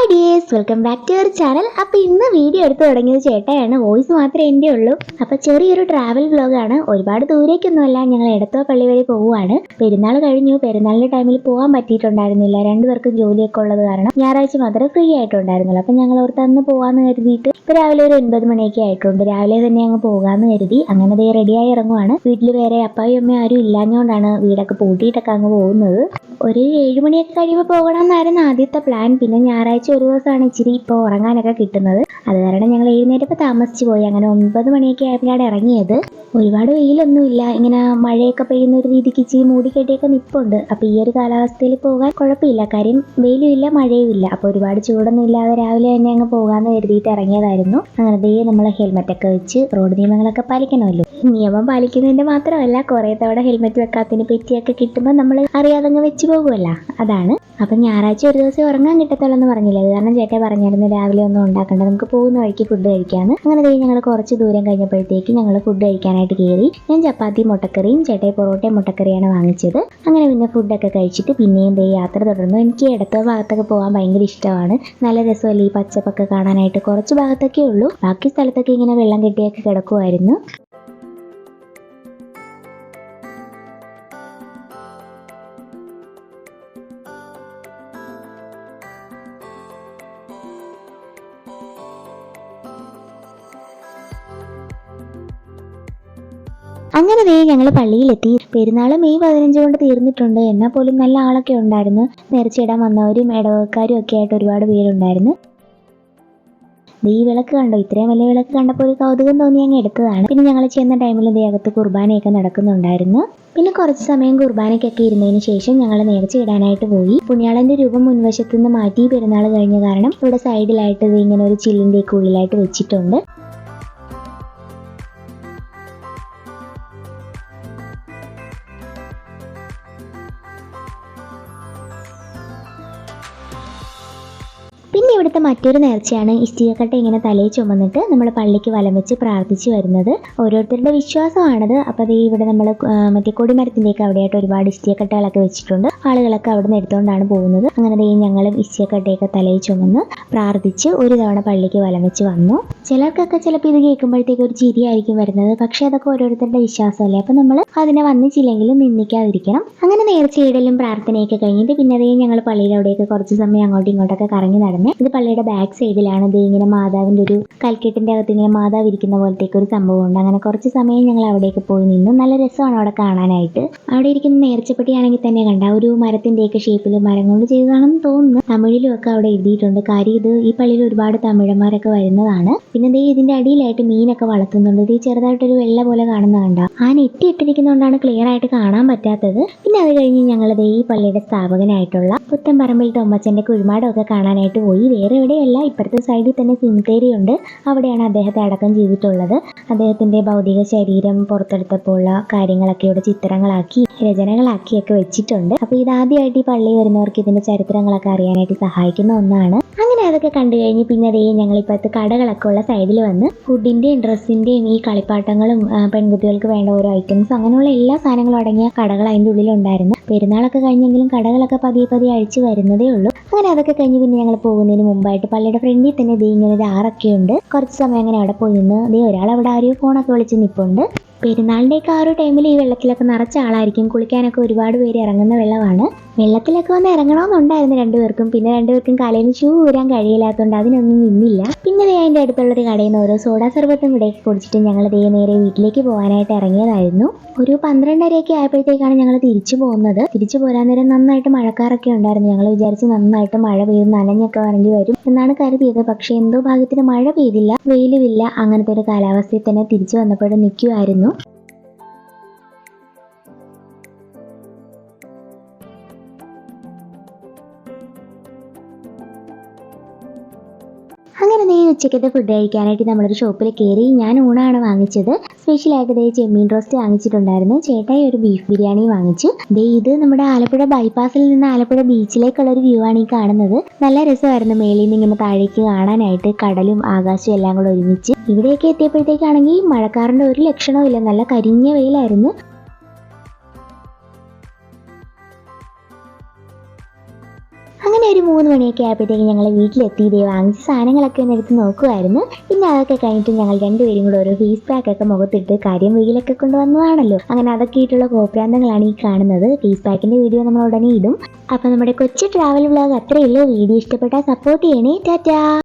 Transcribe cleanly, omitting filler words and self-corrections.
Hi dears, welcome back to our channel. അപ്പോൾ ഇന്ന് video എടുത്ത് തുടങ്ങിയത് ചേട്ടായാണ്. വോയിസ് മാത്രമേ എൻ്റെ ഉള്ളൂ. അപ്പോൾ ചെറിയൊരു ട്രാവൽ വ്ലോഗാണ്. ഒരുപാട് ദൂരേക്കൊന്നുമല്ല, ഞങ്ങൾ എടത്വ പള്ളി വരെ പോവുകയാണ്. പെരുന്നാൾ കഴിഞ്ഞു. പെരുന്നാളിൻ്റെ ടൈമിൽ പോകാൻ പറ്റിയിട്ടുണ്ടായിരുന്നില്ല. രണ്ടുപേർക്കും ജോലിയൊക്കെ ഉള്ളത് കാരണം ഞായറാഴ്ച മാത്രമേ ഫ്രീ ആയിട്ടുണ്ടായിരുന്നുള്ളൂ. അപ്പോൾ ഞങ്ങൾ ഓർത്ത് അന്ന് പോകാമെന്ന് കരുതിയിട്ട് ഇപ്പോൾ രാവിലെ ഒരു 9 മണിയൊക്കെ ആയിട്ടുണ്ട്. രാവിലെ തന്നെ അങ്ങ് പോകാമെന്ന് കരുതി അങ്ങനെ ദേ റെഡിയായി ഇറങ്ങുവാണ്. വീട്ടിൽ വേറെ അപ്പായും അമ്മയും ആരും ഇല്ലാഞ്ഞുകൊണ്ടാണ് വീടൊക്കെ പൂട്ടിയിട്ടൊക്കെ അങ്ങ് പോകുന്നത്. ഒരു 7 മണിയൊക്കെ കഴിയുമ്പോൾ പോകണമെന്നായിരുന്നു ആദ്യത്തെ പ്ലാൻ. പിന്നെ ഞായറാഴ്ച ഒരു ദിവസമാണ് ഇച്ചിരി ഇപ്പോൾ ഉറങ്ങാനൊക്കെ കിട്ടുന്നത്. അത് കാരണം ഞങ്ങൾ എഴുന്നേറ്റപ്പോൾ താമസിച്ച് പോയി. അങ്ങനെ 9 മണിയൊക്കെ ആയപ്പോഴാണ് ഇറങ്ങിയത്. ഒരുപാട് വെയിലൊന്നുമില്ല, ഇങ്ങനെ മഴയൊക്കെ പെയ്യുന്ന ഒരു രീതിക്ക് ഇച്ചിരി മൂടിക്കെട്ടിയൊക്കെ നിൽപ്പുണ്ട്. അപ്പോൾ ഈ ഒരു കാലാവസ്ഥയിൽ പോകാൻ കുഴപ്പമില്ല, കാര്യം വെയിലും ഇല്ല മഴയും ഇല്ല. അപ്പോൾ ഒരുപാട് ചൂടൊന്നും ഇല്ലാതെ രാവിലെ തന്നെ അങ്ങ് പോകാമെന്ന് കരുതിയിട്ട് ഇറങ്ങിയതായിരുന്നു. അങ്ങനെ ദേ നമ്മൾ ഹെൽമെറ്റൊക്കെ വെച്ച് റോഡ് നിയമങ്ങളൊക്കെ പാലിക്കണമല്ലോ. നിയമം പാലിക്കുന്നതിൻ്റെ മാത്രമല്ല, കുറേ തവണ ഹെൽമെറ്റ് വെക്കാത്തതിന് പറ്റിയൊക്കെ കിട്ടുമ്പോൾ നമ്മൾ അറിയാതെ അങ്ങ് വെച്ച് പോകുമല്ലോ, അതാണ്. അപ്പം ഞായറാഴ്ച ഒരു ദിവസം ഉറങ്ങാൻ കിട്ടത്തുള്ളൂ എന്ന് പറഞ്ഞില്ല. അത് കാരണം ചേട്ടൻ പറഞ്ഞായിരുന്നു രാവിലെ ഒന്നും ഉണ്ടാക്കണ്ട, നമുക്ക് പോകുന്ന വഴിക്ക് ഫുഡ് കഴിക്കാമെന്ന്. അങ്ങനെ ദേ ഞങ്ങൾ കുറച്ച് ദൂരം കഴിഞ്ഞപ്പോഴത്തേക്ക് ഞങ്ങൾ ഫുഡ് കഴിക്കാനായിട്ട് കയറി. ഞാൻ ചപ്പാത്തി മുട്ടക്കറിയും ചേട്ടൻ പൊറോട്ടയും മുട്ടക്കറിയാണ് വാങ്ങിച്ചത്. അങ്ങനെ പിന്നെ ഫുഡൊക്കെ കഴിച്ചിട്ട് പിന്നെയും ദേ യാത്ര തുടർന്നു. എനിക്ക് ഇടത്ത ഭാഗത്തൊക്കെ പോകാൻ ഭയങ്കര ഇഷ്ടമാണ്. നല്ല രസമല്ലേ ഈ പച്ചപ്പൊക്കെ കാണാനായിട്ട്. കുറച്ച് ഭാഗത്തൊക്കെ ഉള്ളൂ, ബാക്കി സ്ഥലത്തൊക്കെ ഇങ്ങനെ വെള്ളം കെട്ടിയൊക്കെ കിടക്കുമായിരുന്നു. അങ്ങനെ ദേ ഞങ്ങൾ പള്ളിയിലെത്തി. പെരുന്നാൾ മെയ് 15 കൊണ്ട് തീർന്നിട്ടുണ്ട്. എന്നാൽ പോലും നല്ല ആളൊക്കെ ഉണ്ടായിരുന്നു. നേർച്ചയിടാൻ വന്നവരും ഇടവക്കാരും ഒക്കെ ആയിട്ട് ഒരുപാട് പേരുണ്ടായിരുന്നു. ഈ വിളക്ക് കണ്ടോ, ഇത്രയും വലിയ വിളക്ക് കണ്ടപ്പോൾ ഒരു കൗതുകം തോന്നി അങ്ങ് എടുത്തതാണ്. പിന്നെ ഞങ്ങൾ ചെന്ന ടൈമിൽ അകത്ത് കുർബാനയൊക്കെ നടക്കുന്നുണ്ടായിരുന്നു. പിന്നെ കുറച്ച് സമയം കുർബാനയ്ക്കൊക്കെ ഇരുന്നതിന് ശേഷം ഞങ്ങൾ നേർച്ച ഇടാനായിട്ട് പോയി. പുണ്യാളന്റെ രൂപം മുൻവശത്തു നിന്ന് മാറ്റി പെരുന്നാൾ കഴിഞ്ഞ കാരണം ഇവിടെ സൈഡിലായിട്ട് ഇങ്ങനെ ഒരു ചില്ലിൻ്റെ ഒക്കെ ഉള്ളിലായിട്ട് വെച്ചിട്ടുണ്ട്. പിന്നെ ഇവിടുത്തെ മറ്റൊരു നേർച്ചയാണ് ഇഷ്ടികക്കട്ട ഇങ്ങനെ തലയിൽ ചുമന്നിട്ട് നമ്മൾ പള്ളിക്ക് വലം വെച്ച് പ്രാർത്ഥിച്ചു വരുന്നത്. ഓരോരുത്തരുടെ വിശ്വാസമാണത്. അപ്പോൾ അത് ഇവിടെ നമ്മൾ മറ്റേ കൊടിമരത്തിൻ്റെയൊക്കെ അവിടെയായിട്ട് ഒരുപാട് ഇഷ്ടികക്കട്ടകളൊക്കെ വെച്ചിട്ടുണ്ട്. ആളുകളൊക്കെ അവിടെ നിന്ന് എടുത്തുകൊണ്ടാണ് പോകുന്നത്. അങ്ങനെ ഞങ്ങളും ഇഷ്ടികക്കട്ടയൊക്കെ തലയിൽ ചുമന്ന് പ്രാർത്ഥിച്ച് ഒരു തവണ പള്ളിക്ക് വലം വെച്ച് വന്നു. ചിലർക്കൊക്കെ ചിലപ്പോൾ ഇത് കേൾക്കുമ്പോഴത്തേക്ക് ഒരു ചിരിയായിരിക്കും വരുന്നത്. പക്ഷേ അതൊക്കെ ഓരോരുത്തരുടെ വിശ്വാസമല്ലേ. അപ്പോൾ നമ്മൾ അതിനെ വന്നിച്ചില്ലെങ്കിലും നിന്ദിക്കാതിരിക്കണം. അങ്ങനെ നേർച്ചയിടലും പ്രാർത്ഥനയൊക്കെ കഴിഞ്ഞിട്ട് പിന്നെ ഞങ്ങൾ പള്ളിയുടെ അവിടെയൊക്കെ കുറച്ച് സമയം അങ്ങോട്ടും ഇങ്ങോട്ടൊക്കെ കറങ്ങി നടന്നു. ഇത് പള്ളിയുടെ ബാക്ക് സൈഡിലാണ്. ഇത് ഇങ്ങനെ മാതാവിൻ്റെ ഒരു കൽക്കെട്ടിൻ്റെ അകത്ത് ഇങ്ങനെ മാതാവ് ഇരിക്കുന്ന പോലത്തേക്ക് ഒരു സംഭവം ഉണ്ട്. അങ്ങനെ കുറച്ച് സമയം ഞങ്ങൾ അവിടേക്ക് പോയി നിന്നു. നല്ല രസമാണ് അവിടെ കാണാനായിട്ട്. അവിടെ ഇരിക്കുന്ന നേർച്ചപ്പെട്ടിയാണെങ്കിൽ തന്നെ കണ്ട ഒരു മരത്തിൻ്റെയൊക്കെ ഷേപ്പിൽ മരം കൊണ്ട് ചെയ്തതാണെന്ന് തോന്നുന്നു. തമിഴിലും ഒക്കെ അവിടെ എഴുതിയിട്ടുണ്ട്. കാര്യം ഇത് ഈ പള്ളിയിൽ ഒരുപാട് തമിഴന്മാരൊക്കെ വരുന്നതാണ്. പിന്നെ ദേ ഇതിൻ്റെ അടിയിലായിട്ട് മീനൊക്കെ വളർത്തുന്നുണ്ട്. ഇത് ചെറുതായിട്ടൊരു വെള്ള പോലെ കാണുന്ന കണ്ട ആ നെറ്റ് ഇട്ടിരിക്കുന്നതുകൊണ്ടാണ് ക്ലിയർ ആയിട്ട് കാണാൻ പറ്റാത്തത്. പിന്നെ അത് കഴിഞ്ഞ് ഞങ്ങൾ ദേ ഈ പള്ളിയുടെ സ്ഥാപകനായിട്ടുള്ള പുത്തൻപറമ്പിൽ തൊമ്മച്ചൻ്റെ കുഴിമാടമൊക്കെ കാണാനായിട്ട് പോയി. വേറെ എവിടെയല്ല, ഇപ്പുറത്തെ സൈഡിൽ തന്നെ സിമിത്തേരി ഉണ്ട്. അവിടെയാണ് അദ്ദേഹത്തെ അടക്കം ചെയ്തിട്ടുള്ളത്. അദ്ദേഹത്തിൻ്റെ ഭൗതിക ശരീരം പുറത്തെടുത്തപ്പോൾ ഉള്ള കാര്യങ്ങളൊക്കെ ഇവിടെ ചിത്രങ്ങളാക്കി രചനകളാക്കിയൊക്കെ വെച്ചിട്ടുണ്ട്. അപ്പോൾ ഇതാദ്യമായിട്ട് ഈ പള്ളി വരുന്നവർക്ക് ഇതിൻ്റെ ചരിത്രങ്ങളൊക്കെ അറിയാനായിട്ട് സഹായിക്കുന്ന ഒന്നാണ്. അങ്ങനെ അതൊക്കെ കണ്ടു കഴിഞ്ഞ് പിന്നെ അതേ ഞങ്ങളിപ്പോഴത്തെ കടകളൊക്കെ ഉള്ള സൈഡിൽ വന്ന് ഫുഡിൻ്റെയും ഡ്രസ്സിൻ്റെയും ഈ കളിപ്പാട്ടങ്ങളും പെൺകുട്ടികൾക്ക് വേണ്ട ഓരോ ഐറ്റംസ് അങ്ങനെയുള്ള എല്ലാ സാധനങ്ങളും അടങ്ങിയ കടകൾ അതിൻ്റെ ഉള്ളിലുണ്ടായിരുന്നു. പെരുന്നാളൊക്കെ കഴിഞ്ഞെങ്കിലും കടകളൊക്കെ പതിയെ പതിയെ അഴിച്ചു വരുന്നതേ ഉള്ളൂ. അങ്ങനെ അതൊക്കെ കഴിഞ്ഞ് പിന്നെ ഞങ്ങൾ പോകുന്നതിന് മുമ്പായിട്ട് പള്ളിയുടെ ഫ്രണ്ടിൽ തന്നെ ഇങ്ങനെ ഒരു ആറൊക്കെ ഉണ്ട്. കുറച്ച് സമയം അങ്ങനെ അവിടെ പോയി നിന്ന് ഒരാൾ അവിടെ ആരെയോ ഫോണൊക്കെ വിളിച്ച് നിൽപ്പുണ്ട്. പെരുന്നാളിൻ്റെയൊക്കെ ആ ഒരു ടൈമിൽ ഈ വെള്ളത്തിലൊക്കെ നിറച്ച ആളായിരിക്കും. കുളിക്കാനൊക്കെ ഒരുപാട് പേര് ഇറങ്ങുന്ന വെള്ളമാണ്. വെള്ളത്തിലൊക്കെ വന്ന് ഇറങ്ങണമെന്നുണ്ടായിരുന്നു രണ്ടുപേർക്കും. പിന്നെ രണ്ടുപേർക്കും കാലയിൽ ഷൂ ഊരാൻ കഴിയില്ലാത്തതുകൊണ്ട് അതിനൊന്നും നിന്നില്ല. പിന്നെ അതിൻ്റെ അടുത്തുള്ളൊരു കടയിൽ നിന്ന് ഓരോ സോഡാ സർബത്തും കൂടെയൊക്കെ കുടിച്ചിട്ട് ഞങ്ങൾ നേരെ വീട്ടിലേക്ക് പോകാനായിട്ട് ഇറങ്ങിയതായിരുന്നു. ഒരു 12:30 ആയപ്പോഴത്തേക്കാണ് ഞങ്ങൾ തിരിച്ചു പോകുന്നത്. തിരിച്ചു പോരാൻ നേരം നന്നായിട്ട് മഴക്കാറൊക്കെ ഉണ്ടായിരുന്നു. ഞങ്ങൾ വിചാരിച്ച് നന്നായിട്ട് മഴ പെയ്ത് നനഞ്ഞൊക്കെ വരേണ്ടി വരും എന്നാണ് കരുതിയത്. പക്ഷേ എന്തോ ഭാഗ്യത്തിന് മഴ പെയ്തില്ല, വെയിലുമില്ല. അങ്ങനത്തെ ഒരു കാലാവസ്ഥയിൽ തന്നെ തിരിച്ചു വന്നപ്പോഴും നിൽക്കുമായിരുന്നു. അങ്ങനെ ഉച്ചക്കത്തെ ഫുഡ് കഴിക്കാനായിട്ട് നമ്മളൊരു ഷോപ്പിൽ കയറി. ഞാൻ ഊണാണ് വാങ്ങിച്ചത്. സ്പെഷ്യലായിട്ട് ചെമ്മീൻ റോസ്റ്റ് വാങ്ങിച്ചിട്ടുണ്ടായിരുന്നു. ചേട്ടായി ഒരു ബീഫ് ബിരിയാണി വാങ്ങിച്ചു. ഇത് നമ്മുടെ ആലപ്പുഴ ബൈപ്പാസിൽ നിന്ന് ആലപ്പുഴ ബീച്ചിലേക്കുള്ളൊരു വ്യൂ ആണ് ഈ കാണുന്നത്. നല്ല രസമായിരുന്നു മേളിൽ നിന്ന് ഇങ്ങനെ താഴേക്ക് കാണാനായിട്ട്. കടലും ആകാശവും എല്ലാം കൂടെ ഒരുമിച്ച്. ഇവിടെയൊക്കെ എത്തിയപ്പോഴത്തേക്കാണെങ്കിൽ മഴക്കാറിൻ്റെ ഒരു ലക്ഷണവും ഇല്ല, നല്ല കരിഞ്ഞ വെയിലായിരുന്നു. അങ്ങനെ ഒരു 3 മണിയൊക്കെ ആയപ്പോഴത്തേക്ക് ഞങ്ങൾ വീട്ടിലെത്തി. വാങ്ങിച്ച സാധനങ്ങളൊക്കെ ഒന്ന് എടുത്ത് നോക്കുമായിരുന്നു. പിന്നെ അതൊക്കെ കഴിഞ്ഞിട്ട് ഞങ്ങൾ രണ്ടുപേരും കൂടെ ഓരോ ഫേസ് പാക്ക് ഒക്കെ മുഖത്തിട്ട് കാര്യം വെയിലൊക്കെ കൊണ്ടുവന്നതാണല്ലോ. അങ്ങനെ അതൊക്കെ ഇട്ടുള്ള കോപ്രാന്തങ്ങളാണ് ഈ കാണുന്നത്. ഫേസ് പാക്കിന്റെ വീഡിയോ നമ്മൾ ഉടനെ ഇടും. അപ്പോൾ നമ്മുടെ കൊച്ചു ട്രാവൽ വ്ലോഗ് അത്രയേ ഉള്ളൂ. വീഡിയോ ഇഷ്ടപ്പെട്ടാൽ സപ്പോർട്ട് ചെയ്യണേ. ടാറ്റാ.